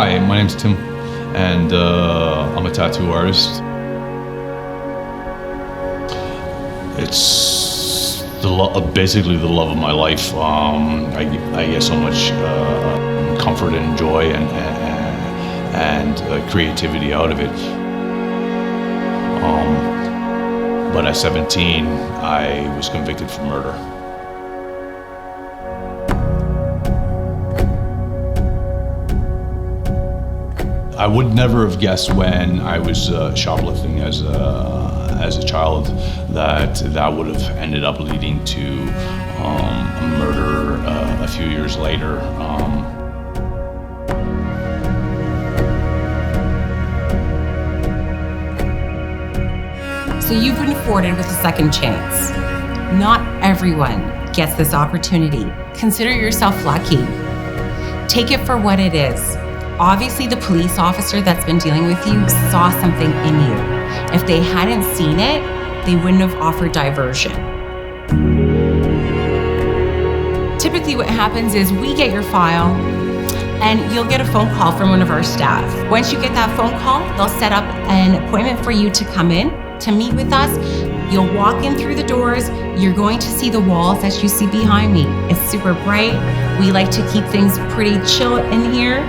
Hi, my name's Tim, and I'm a tattoo artist. It's basically the love of my life. I get so much comfort and joy and creativity out of it. But at 17, I was convicted for murder. I would never have guessed when I was shoplifting as a child that would have ended up leading to a murder a few years later. So you've been afforded with a second chance. Not everyone gets this opportunity. Consider yourself lucky. Take it for what it is. Obviously, the police officer that's been dealing with you saw something in you. If they hadn't seen it, they wouldn't have offered diversion. Typically what happens is we get your file and you'll get a phone call from one of our staff. Once you get that phone call, they'll set up an appointment for you to come in, to meet with us. You'll walk in through the doors. You're going to see the walls that you see behind me. It's super bright. We like to keep things pretty chill in here.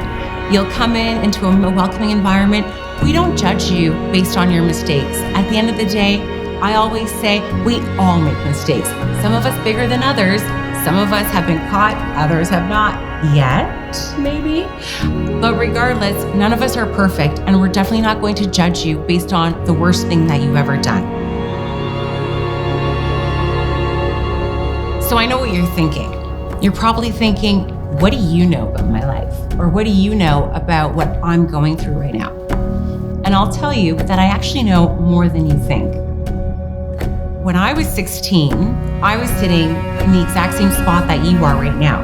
You'll come into a welcoming environment. We don't judge you based on your mistakes. At the end of the day, I always say we all make mistakes. Some of us bigger than others. Some of us have been caught, others have not yet, maybe. But regardless, none of us are perfect, and we're definitely not going to judge you based on the worst thing that you've ever done. So I know what you're thinking. You're probably thinking, what do you know about my life? Or what do you know about what I'm going through right now? And I'll tell you that I actually know more than you think. When I was 16, I was sitting in the exact same spot that you are right now.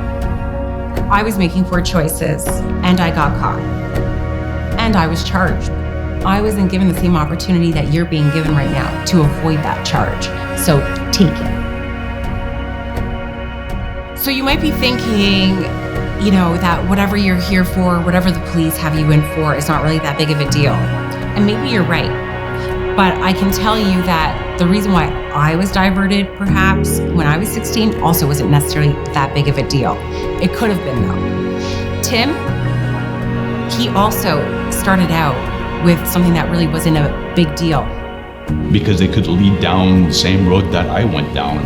I was making poor choices and I got caught. And I was charged. I wasn't given the same opportunity that you're being given right now to avoid that charge. So take it. So you might be thinking, that whatever you're here for, whatever the police have you in for, is not really that big of a deal. And maybe you're right. But I can tell you that the reason why I was diverted, perhaps, when I was 16, also wasn't necessarily that big of a deal. It could have been, though. Tim, he also started out with something that really wasn't a big deal. Because they could lead down the same road that I went down.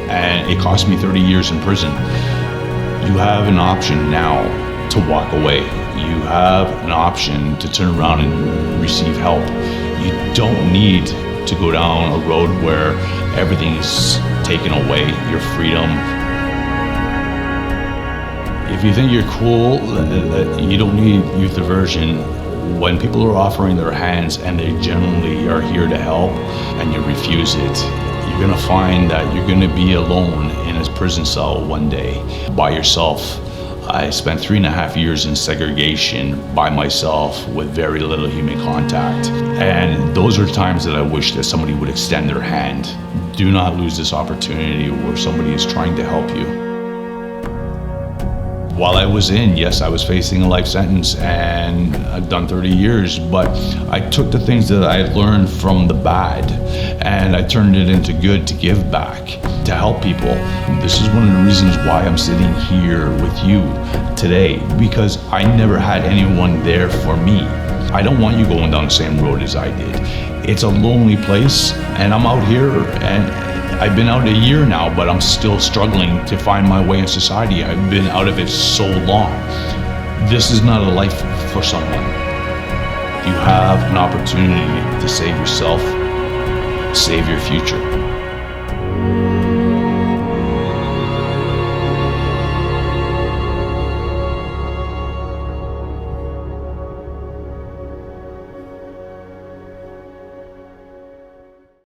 And it cost me 30 years in prison. You have an option now to walk away. You have an option to turn around and receive help. You don't need to go down a road where everything is taken away, your freedom. If you think you're cool, that you don't need youth diversion, when people are offering their hands and they generally are here to help and you refuse it, you're gonna find that you're gonna be alone in a prison cell one day by yourself. I spent 3.5 years in segregation by myself with very little human contact. And those are times that I wish that somebody would extend their hand. Do not lose this opportunity where somebody is trying to help you. While I was in, yes, I was facing a life sentence and I've done 30 years, but I took the things that I had learned from the bad and I turned it into good to give back, to help people. This is one of the reasons why I'm sitting here with you today, because I never had anyone there for me. I don't want you going down the same road as I did. It's a lonely place and I'm out here and I've been out a year now, but I'm still struggling to find my way in society. I've been out of it so long. This is not a life for someone. You have an opportunity to save yourself, save your future.